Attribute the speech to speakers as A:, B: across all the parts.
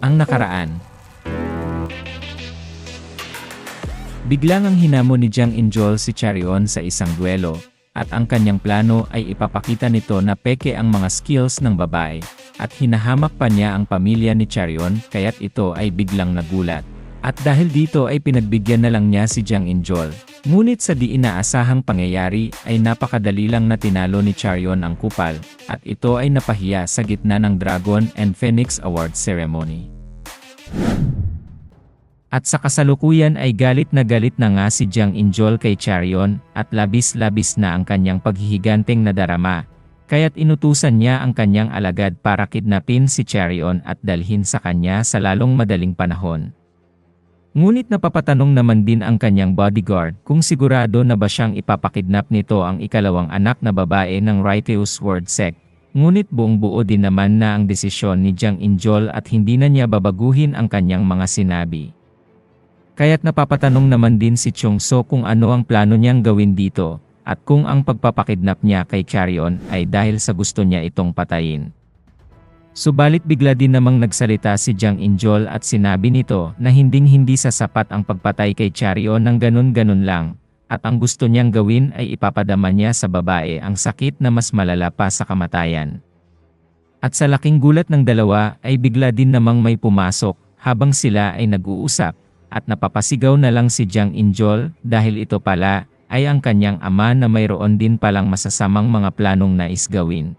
A: Ang nakaraan. Biglang ang hinamon ni Jiang Injol si Charion sa isang duelo, at ang kanyang plano ay ipapakita nito na peke ang mga skills ng babae, at hinahamak pa niya ang pamilya ni Charion kaya't ito ay biglang nagulat. At dahil dito ay pinagbigyan na lang niya si Jiang Injol. Ngunit sa di inaasahang pangyayari ay napakadali lang na tinalo ni Charion ang kupal, at ito ay napahiya sa gitna ng Dragon and Phoenix Award ceremony. At sa kasalukuyan ay galit na nga si Jiang Injol kay Charion, at labis-labis na ang kanyang paghihiganteng nadarama, kaya't inutusan niya ang kanyang alagad para kidnapin si Charion at dalhin sa kanya sa lalong madaling panahon. Ngunit napapatanong naman din ang kanyang bodyguard kung sigurado na ba siyang ipapakidnap nito ang ikalawang anak na babae ng Righteous Word Sect. Ngunit buong buo din naman na ang desisyon ni Jiang Injol at hindi na niya babaguhin ang kanyang mga sinabi. Kaya't napapatanong naman din si Chung So kung ano ang plano niyang gawin dito, at kung ang pagpapakidnap niya kay Charion ay dahil sa gusto niya itong patayin. Subalit bigla din namang nagsalita si Jiang Injol at sinabi nito na hinding-hindi sasapat ang pagpatay kay Charion ng ganun-ganun lang, at ang gusto niyang gawin ay ipapadama niya sa babae ang sakit na mas malala pa sa kamatayan. At sa laking gulat ng dalawa ay bigla din namang may pumasok habang sila ay nag-uusap, at napapasigaw na lang si Jiang Injol dahil ito pala ay ang kanyang ama na mayroon din palang masasamang mga planong nais gawin.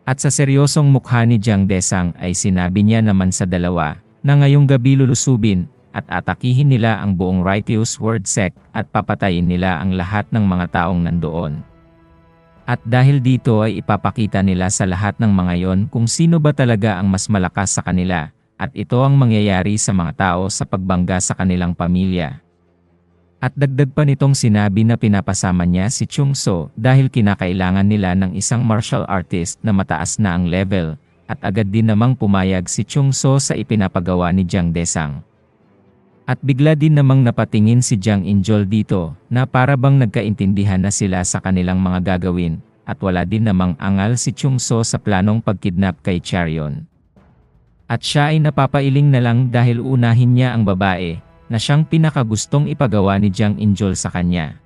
A: At sa seryosong mukha ni Jiang Desang ay sinabi niya naman sa dalawa na ngayong gabi lulusubin at atakihin nila ang buong Righteous Word Sect at papatayin nila ang lahat ng mga taong nandoon. At dahil dito ay ipapakita nila sa lahat ng mga yon kung sino ba talaga ang mas malakas sa kanila, at ito ang mangyayari sa mga tao sa pagbangga sa kanilang pamilya. At dagdag pa nitong sinabi na pinapasama niya si Chung So dahil kinakailangan nila ng isang martial artist na mataas na ang level, at agad din namang pumayag si Chung So sa ipinapagawa ni Jiang Desang. At bigla din namang napatingin si Jiang Injol dito na para bang nagkaintindihan na sila sa kanilang mga gagawin, at wala din namang angal si Chung So sa planong pagkidnap kay Charion. At siya ay napapailing na lang dahil unahin niya ang babae na siyang pinakagustong ipagawa ni Jiang Injol sa kanya.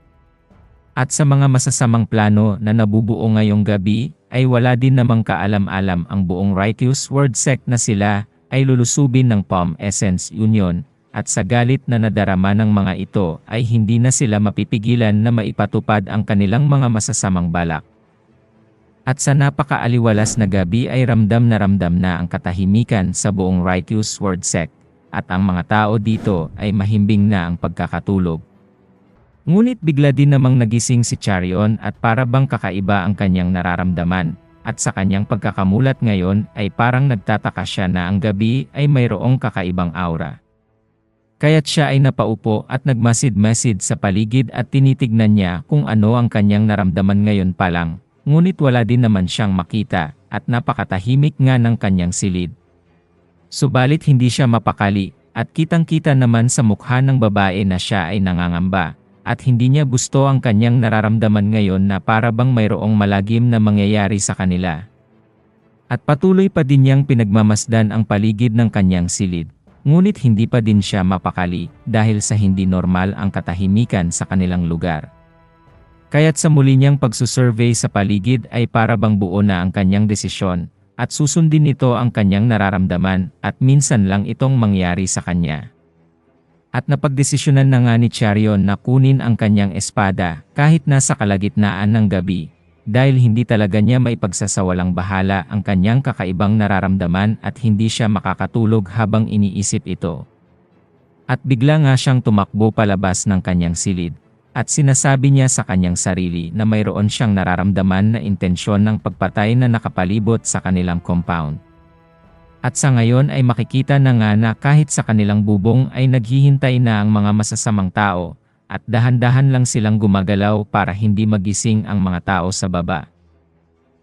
A: At sa mga masasamang plano na nabubuo ngayong gabi, ay wala din namang kaalam-alam ang buong Righteous Word Sect na sila ay lulusubin ng Palm Essence Union, at sa galit na nadarama ng mga ito ay hindi na sila mapipigilan na maipatupad ang kanilang mga masasamang balak. At sa napakaaliwalas na gabi ay ramdam na ang katahimikan sa buong Righteous Word Sect, at ang mga tao dito ay mahimbing na ang pagkakatulog. Ngunit bigla din namang nagising si Charion at para bang kakaiba ang kanyang nararamdaman, at sa kanyang pagkakamulat ngayon ay parang nagtataka siya na ang gabi ay mayroong kakaibang aura. Kaya't siya ay napaupo at nagmasid-masid sa paligid at tinitignan niya kung ano ang kanyang naramdaman ngayon pa lang, ngunit wala din naman siyang makita, at napakatahimik nga ng kanyang silid. Subalit hindi siya mapakali, at kitang-kita naman sa mukha ng babae na siya ay nangangamba, at hindi niya gusto ang kanyang nararamdaman ngayon na para bang mayroong malagim na mangyayari sa kanila. At patuloy pa din niyang pinagmamasdan ang paligid ng kanyang silid, ngunit hindi pa din siya mapakali dahil sa hindi normal ang katahimikan sa kanilang lugar. Kaya't sa muli niyang pagsusurvey sa paligid ay para bang buo na ang kanyang desisyon, at susundin nito ang kanyang nararamdaman, at minsan lang itong mangyari sa kanya. At napagdesisyonan na nga ni Charion na kunin ang kanyang espada kahit nasa kalagitnaan ng gabi, dahil hindi talaga niya maipagsasawalang bahala ang kanyang kakaibang nararamdaman at hindi siya makakatulog habang iniisip ito. At bigla nga siyang tumakbo palabas ng kanyang silid, at sinasabi niya sa kanyang sarili na mayroon siyang nararamdaman na intensyon ng pagpatay na nakapalibot sa kanilang compound. At sa ngayon ay makikita na nga na kahit sa kanilang bubong ay naghihintay na ang mga masasamang tao, at dahan-dahan lang silang gumagalaw para hindi magising ang mga tao sa baba.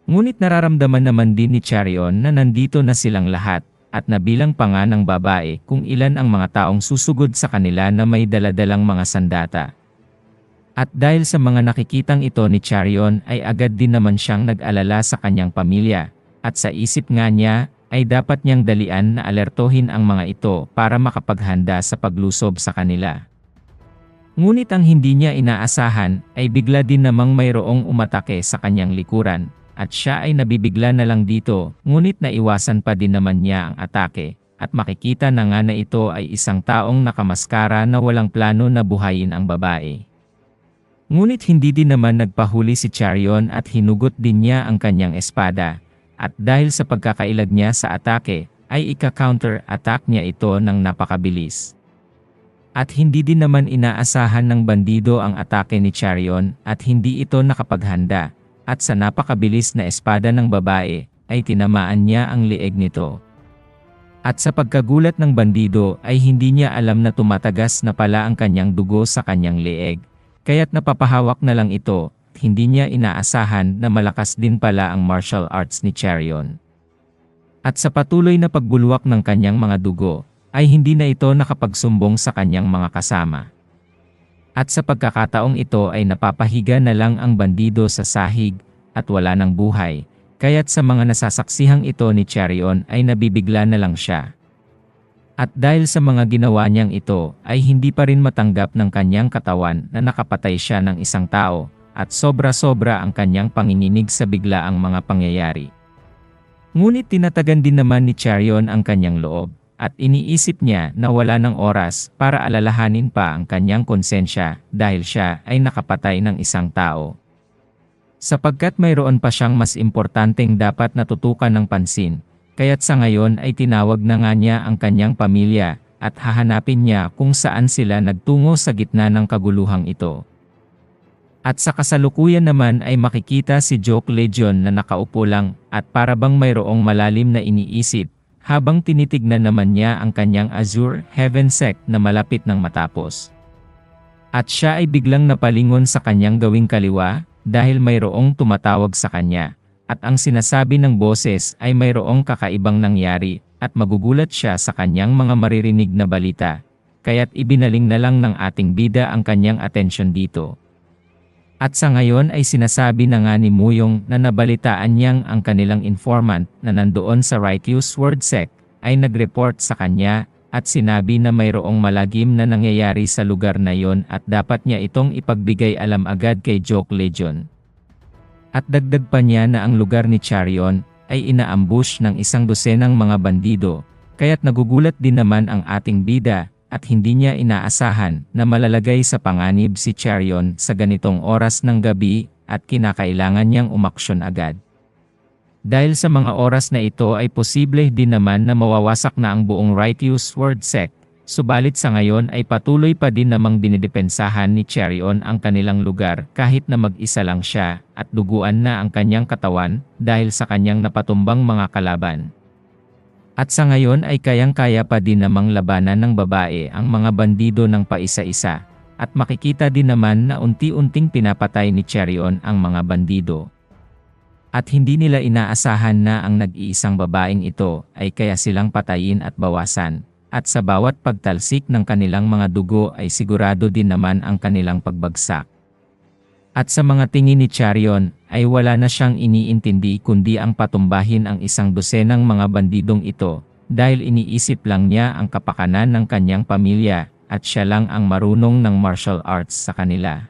A: Ngunit nararamdaman naman din ni Charion na nandito na silang lahat, at nabilang pa nga ng babae kung ilan ang mga taong susugod sa kanila na may daladalang mga sandata. At dahil sa mga nakikitang ito ni Charion ay agad din naman siyang nag-alala sa kanyang pamilya, at sa isip nga niya ay dapat niyang dalian na alertohin ang mga ito para makapaghanda sa paglusob sa kanila. Ngunit ang hindi niya inaasahan ay bigla din namang mayroong umatake sa kanyang likuran, at siya ay nabibigla na lang dito, ngunit naiwasan pa din naman niya ang atake, at makikita na nga na ito ay isang taong nakamaskara na walang plano na buhayin ang babae. Ngunit hindi din naman nagpahuli si Charion at hinugot din niya ang kanyang espada, at dahil sa pagkakailag niya sa atake, ay ika-counter-attack niya ito ng napakabilis. At hindi din naman inaasahan ng bandido ang atake ni Charion at hindi ito nakapaghanda, at sa napakabilis na espada ng babae, ay tinamaan niya ang leeg nito. At sa pagkagulat ng bandido ay hindi niya alam na tumatagas na pala ang kanyang dugo sa kanyang leeg, kaya't napapahawak na lang ito, at hindi niya inaasahan na malakas din pala ang martial arts ni Charion. At sa patuloy na pagbulwak ng kanyang mga dugo, ay hindi na ito nakapagsumbong sa kanyang mga kasama. At sa pagkakataong ito ay napapahiga na lang ang bandido sa sahig, at wala ng buhay, kaya't sa mga nasasaksihang ito ni Charion ay nabibigla na lang siya. At dahil sa mga ginawa niyang ito, ay hindi pa rin matanggap ng kanyang katawan na nakapatay siya ng isang tao, at sobra-sobra ang kanyang panginginig sa biglaang mga pangyayari. Ngunit tinatagan din naman ni Charion ang kanyang loob, at iniisip niya na wala ng oras para alalahanin pa ang kanyang konsensya dahil siya ay nakapatay ng isang tao. Sapagkat mayroon pa siyang mas importanteng dapat natutukan ng pansin, kaya't sa ngayon ay tinawag na nga niya ang kanyang pamilya at hahanapin niya kung saan sila nagtungo sa gitna ng kaguluhang ito. At sa kasalukuyan naman ay makikita si Joke Legion na nakaupo lang at para bang mayroong malalim na iniisip, habang tinitignan naman niya ang kanyang Azure Heaven Sect na malapit nang matapos. At siya ay biglang napalingon sa kanyang gawing kaliwa, dahil mayroong tumatawag sa kanya, at ang sinasabi ng boses ay mayroong kakaibang nangyari, at magugulat siya sa kanyang mga maririnig na balita, kaya't ibinaling na lang ng ating bida ang kanyang atensyon dito. At sa ngayon ay sinasabi na nga ni Muyong na nabalitaan niyang ang kanilang informant na nandoon sa Righteous Word Sect ay nag-report sa kanya at sinabi na mayroong malagim na nangyayari sa lugar na yon at dapat niya itong ipagbigay alam agad kay Joke Legion. At dagdag pa niya na ang lugar ni Charion ay inaambush ng 100 mga bandido, kaya't nagugulat din naman ang ating bida, at hindi niya inaasahan na malalagay sa panganib si Charion sa ganitong oras ng gabi at kinakailangan niyang umaksyon agad. Dahil sa mga oras na ito ay posible din naman na mawawasak na ang buong Righteous Word Sect, subalit sa ngayon ay patuloy pa din namang dinidepensahan ni Charion ang kanilang lugar kahit na mag-isa lang siya at duguan na ang kanyang katawan dahil sa kanyang napatumbang mga kalaban. At sa ngayon ay kayang-kaya pa din namang labanan ng babae ang mga bandido ng paisa-isa, at makikita din naman na unti-unting pinapatay ni Charion ang mga bandido. At hindi nila inaasahan na ang nag-iisang babaeng ito ay kaya silang patayin at bawasan, at sa bawat pagtalsik ng kanilang mga dugo ay sigurado din naman ang kanilang pagbagsak. At sa mga tingin ni Charion, ay wala na siyang iniintindi kundi ang patumbahin ang 100 mga bandidong ito, dahil iniisip lang niya ang kapakanan ng kanyang pamilya, at siya lang ang marunong ng martial arts sa kanila.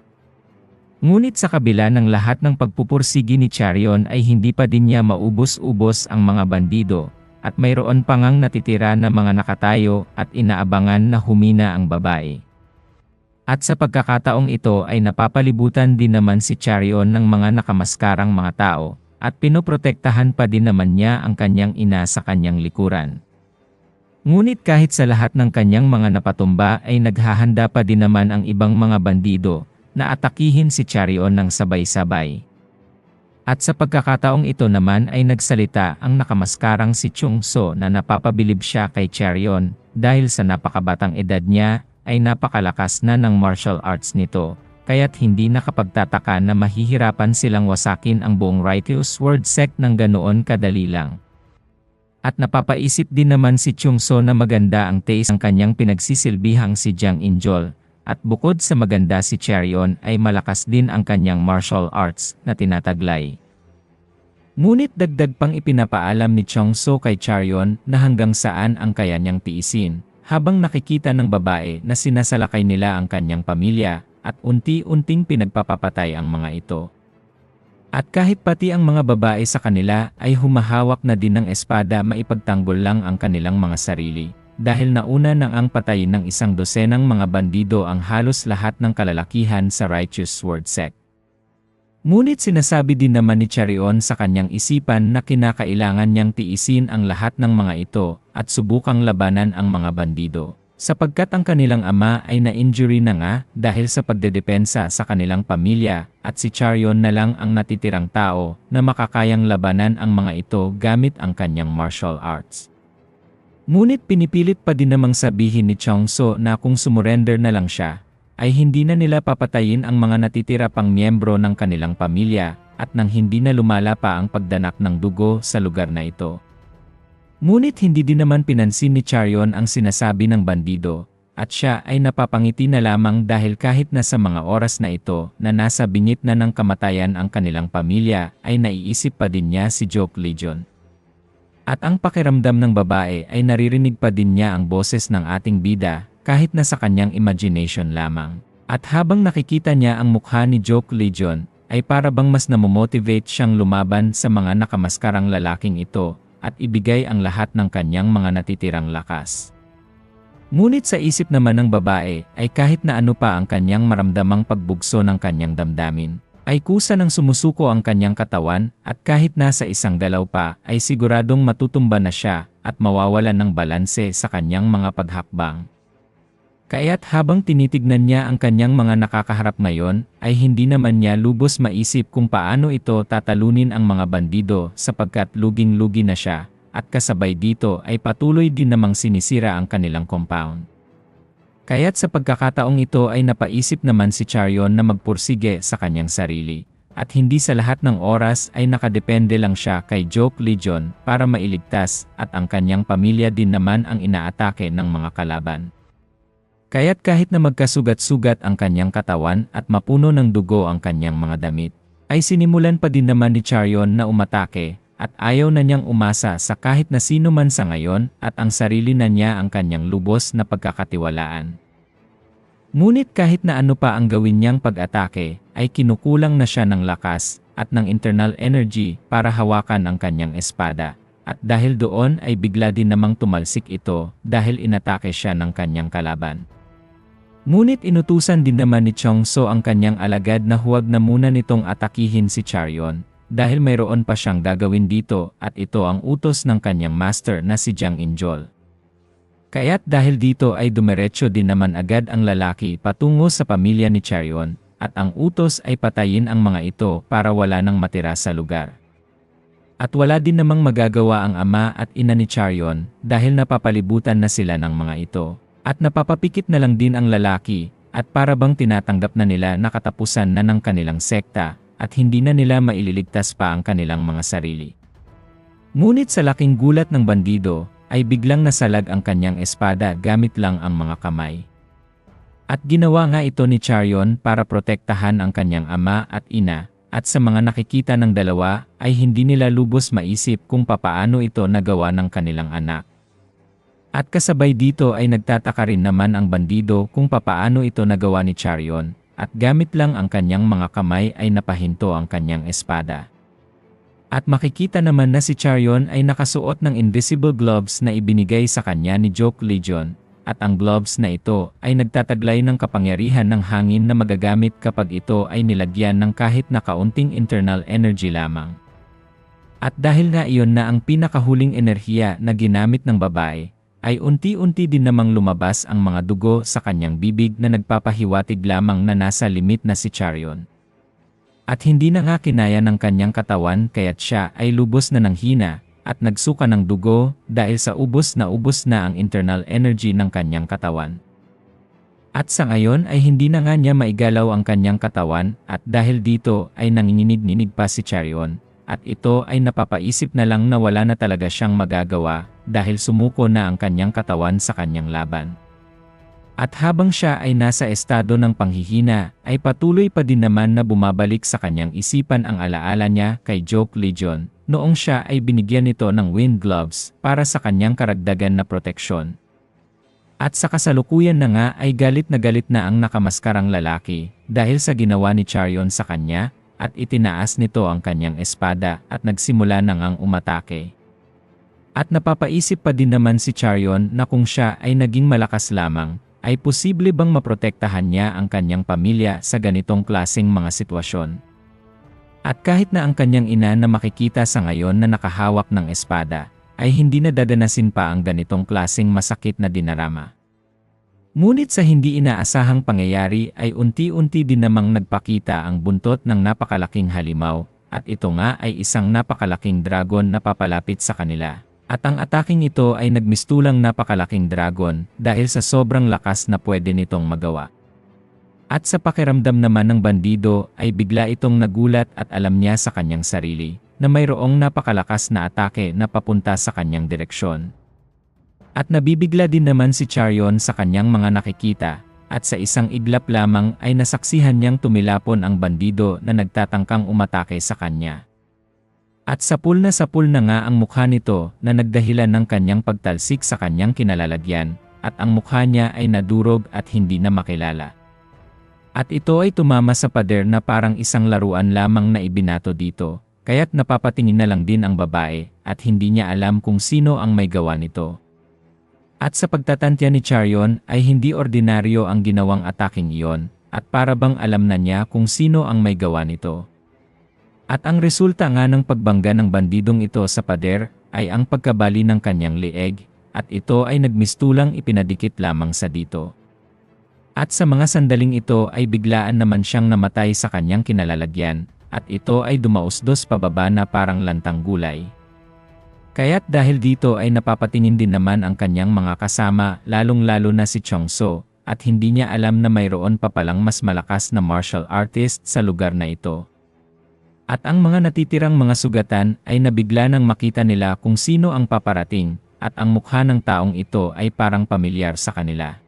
A: Ngunit sa kabila ng lahat ng pagpupursigi ni Charion ay hindi pa din niya maubos-ubos ang mga bandido, at mayroon pa ngang natitira na mga nakatayo at inaabangan na humina ang babae. At sa pagkakataong ito ay napapalibutan din naman si Charion ng mga nakamaskarang mga tao, at pinoprotektahan pa din naman niya ang kanyang ina sa kanyang likuran. Ngunit kahit sa lahat ng kanyang mga napatumba ay naghahanda pa din naman ang ibang mga bandido, na atakihin si Charion ng sabay-sabay. At sa pagkakataong ito naman ay nagsalita ang nakamaskarang si Chung So na napapabilib siya kay Charion, dahil sa napakabatang edad niya, ay napakalakas na ng martial arts nito, kaya't hindi nakapagtataka na mahihirapan silang wasakin ang buong Righteous Word Sect ng ganoon kadali lang. At napapaisip din naman si Chung So na maganda ang taste ng kanyang pinagsisilbihang si Jiang Injol, at bukod sa maganda si Charion ay malakas din ang kanyang martial arts na tinataglay. Ngunit dagdag pang ipinapaalam ni Chongso kay Charyon na hanggang saan ang kaya niyang tiisin, habang nakikita ng babae na sinasalakay nila ang kanyang pamilya, at unti-unting pinagpapapatay ang mga ito. At kahit pati ang mga babae sa kanila ay humahawak na din ng espada, maipagtanggol lang ang kanilang mga sarili, dahil nauna nang ang patayin ng 12 mga bandido ang halos lahat ng kalalakihan sa Righteous Sword Sect. Ngunit sinasabi din naman ni Charyon sa kanyang isipan na kinakailangan niyang tiisin ang lahat ng mga ito at subukang labanan ang mga bandido, sapagkat ang kanilang ama ay na-injury na nga dahil sa pagdedepensa sa kanilang pamilya, at si Charyon na lang ang natitirang tao na makakayang labanan ang mga ito gamit ang kanyang martial arts. Ngunit pinipilit pa din namang sabihin ni Chongso na kung sumurrender na lang siya, ay hindi na nila papatayin ang mga natitira pang miyembro ng kanilang pamilya, at nang hindi na lumala pa ang pagdanak ng dugo sa lugar na ito. Ngunit hindi din naman pinansin ni Charyon ang sinasabi ng bandido, at siya ay napapangiti na lamang dahil kahit na sa mga oras na ito na nasa bingit na ng kamatayan ang kanilang pamilya, ay naiisip pa din niya si Joke Legion. At ang pakiramdam ng babae ay naririnig pa din niya ang boses ng ating bida, kahit na sa kanyang imagination lamang. At habang nakikita niya ang mukha ni Joke Legion, ay para bang mas namomotivate siyang lumaban sa mga nakamaskarang lalaking ito, at ibigay ang lahat ng kanyang mga natitirang lakas. Ngunit sa isip naman ng babae, ay kahit na ano pa ang kanyang maramdamang pagbugso ng kanyang damdamin, ay kusa ng sumusuko ang kanyang katawan, at kahit nasa isang galaw pa, ay siguradong matutumba na siya, at mawawalan ng balanse sa kanyang mga paghakbang. Kaya't habang tinitignan niya ang kanyang mga nakakaharap ngayon, ay hindi naman niya lubos maisip kung paano ito tatalunin ang mga bandido sapagkat luging-lugi na siya, at kasabay dito ay patuloy din namang sinisira ang kanilang compound. Kaya't sa pagkakataong ito ay napaisip naman si Charyon na magpursige sa kanyang sarili, at hindi sa lahat ng oras ay nakadepende lang siya kay Joke Legion para mailigtas, at ang kanyang pamilya din naman ang inaatake ng mga kalaban. Kaya't kahit na magkasugat-sugat ang kanyang katawan at mapuno ng dugo ang kanyang mga damit, ay sinimulan pa din naman ni Charyon na umatake, at ayaw na niyang umasa sa kahit na sino man sa ngayon, at ang sarili na niya ang kanyang lubos na pagkakatiwalaan. Ngunit kahit na ano pa ang gawin niyang pag-atake, ay kinukulang na siya ng lakas at ng internal energy para hawakan ang kanyang espada. At dahil doon ay bigla din namang tumalsik ito dahil inatake siya ng kanyang kalaban. Ngunit inutusan din naman ni Chongso ang kanyang alagad na huwag na muna nitong atakihin si Charyon, dahil mayroon pa siyang gagawin dito, at ito ang utos ng kanyang master na si Jiang Injol. Kaya't dahil dito ay dumiretso din naman agad ang lalaki patungo sa pamilya ni Charyon, at ang utos ay patayin ang mga ito para wala nang matira sa lugar. At wala din namang magagawa ang ama at ina ni Charyon dahil napapalibutan na sila ng mga ito. At napapapikit na lang din ang lalaki, at para bang tinatanggap na nila na katapusan na ng kanilang sekta, at hindi na nila maililigtas pa ang kanilang mga sarili. Ngunit sa laking gulat ng bandido, ay biglang nasalag ang kanyang espada gamit lang ang mga kamay. At ginawa nga ito ni Charyon para protektahan ang kanyang ama at ina, at sa mga nakikita ng dalawa, ay hindi nila lubos maisip kung papaano ito nagawa ng kanilang anak. At kasabay dito ay nagtataka rin naman ang bandido kung papaano ito nagawa ni Charyon, at gamit lang ang kanyang mga kamay ay napahinto ang kanyang espada. At makikita naman na si Charyon ay nakasuot ng invisible gloves na ibinigay sa kanya ni Joke Legion, at ang gloves na ito ay nagtataglay ng kapangyarihan ng hangin na magagamit kapag ito ay nilagyan ng kahit na kaunting internal energy lamang. At dahil nga iyon na ang pinakahuling enerhiya na ginamit ng babae, ay unti-unti din namang lumabas ang mga dugo sa kanyang bibig na nagpapahiwatig lamang na nasa limit na si Charyon. At hindi na nga kinaya ng kanyang katawan kaya't siya ay lubos na nanghina at nagsuka ng dugo dahil sa ubos na ang internal energy ng kanyang katawan. At sa ngayon ay hindi na nga niya maigalaw ang kanyang katawan, at dahil dito ay nanginginig-ninig pa si Charyon. At ito ay napapaisip na lang na wala na talaga siyang magagawa dahil sumuko na ang kanyang katawan sa kanyang laban. At habang siya ay nasa estado ng panghihina, ay patuloy pa din naman na bumabalik sa kanyang isipan ang alaala niya kay Joke Legion, noong siya ay binigyan nito ng wind gloves para sa kanyang karagdagan na proteksyon. At sa kasalukuyan na nga ay galit na ang nakamaskarang lalaki dahil sa ginawa ni Charion sa kanya at itinaas nito ang kanyang espada at nagsimula na ngang umatake. At napapaisip pa din naman si Charion na kung siya ay naging malakas lamang, ay posible bang maprotektahan niya ang kanyang pamilya sa ganitong klaseng mga sitwasyon. At kahit na ang kanyang ina na makikita sa ngayon na nakahawak ng espada, ay hindi na dadanasin pa ang ganitong klaseng masakit na dinarama. Ngunit sa hindi inaasahang pangyayari ay unti-unti din namang nagpakita ang buntot ng napakalaking halimaw, at ito nga ay isang napakalaking dragon na papalapit sa kanila. At ang ataking ito ay nagmistulang napakalaking dragon dahil sa sobrang lakas na pwede nitong magawa. At sa pakiramdam naman ng bandido ay bigla itong nagulat at alam niya sa kanyang sarili na mayroong napakalakas na atake na papunta sa kanyang direksyon. At nabibigla din naman si Charion sa kanyang mga nakikita at sa isang iglap lamang ay nasaksihan niyang tumilapon ang bandido na nagtatangkang umatake sa kanya. At sapul na nga ang mukha nito na nagdahilan ng kanyang pagtalsik sa kanyang kinalalagyan, at ang mukha niya ay nadurog at hindi na makilala. At ito ay tumama sa pader na parang isang laruan lamang na ibinato dito, kaya't napapatingin na lang din ang babae at hindi niya alam kung sino ang may gawa nito. At sa pagtatantya ni Charion ay hindi ordinaryo ang ginawang ataking iyon, at para bang alam na niya kung sino ang may gawa nito. At ang resulta nga ng pagbangga ng bandidong ito sa pader ay ang pagkabali ng kanyang leeg, at ito ay nagmistulang ipinadikit lamang sa dito. At sa mga sandaling ito ay biglaan naman siyang namatay sa kanyang kinalalagyan, at ito ay dumausdos pababa na parang lantang gulay. Kaya't dahil dito ay napapatingin din naman ang kanyang mga kasama, lalong-lalo na si Chongso, at hindi niya alam na mayroon pa palang mas malakas na martial artist sa lugar na ito. At ang mga natitirang mga sugatan ay nabigla nang makita nila kung sino ang paparating, at ang mukha ng taong ito ay parang pamilyar sa kanila.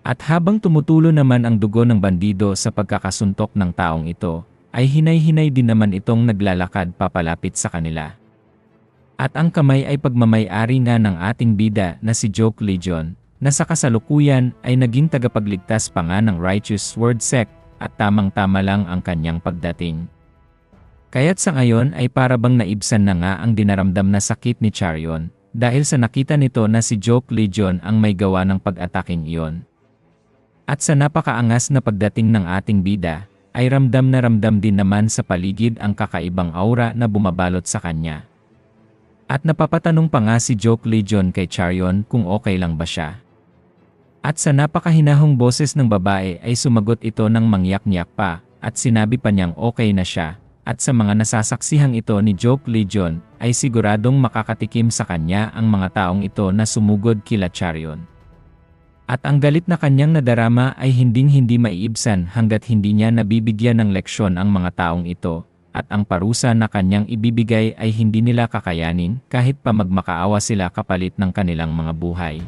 A: At habang tumutulo naman ang dugo ng bandido sa pagkakasuntok ng taong ito, ay hinay-hinay din naman itong naglalakad papalapit sa kanila. At ang kamay ay pagmamay-ari nga ng ating bida na si Joke Legion, na sa kasalukuyan ay naging tagapagligtas pa nga ng Righteous Sword Sect, at tamang-tama lang ang kanyang pagdating. Kaya't sa ngayon ay para bang naibsan na nga ang dinaramdam na sakit ni Charion, dahil sa nakita nito na si Joke Legion ang may gawa ng pag-ataking iyon. At sa napakaangas na pagdating ng ating bida, ay ramdam na ramdam din naman sa paligid ang kakaibang aura na bumabalot sa kanya. At napapatanong pa nga si Joke Legion kay Charion kung okay lang ba siya. At sa napakahinahong boses ng babae ay sumagot ito ng mangyak-nyak pa, at sinabi pa niyang okay na siya. At sa mga nasasaksihang ito ni Joke Legion, ay siguradong makakatikim sa kanya ang mga taong ito na sumugod kila Charion. At ang galit na kanyang nadarama ay hinding-hindi maiibsan hanggat hindi niya nabibigyan ng leksyon ang mga taong ito, at ang parusa na kanyang ibibigay ay hindi nila kakayanin kahit pa magmakaawa sila kapalit ng kanilang mga buhay.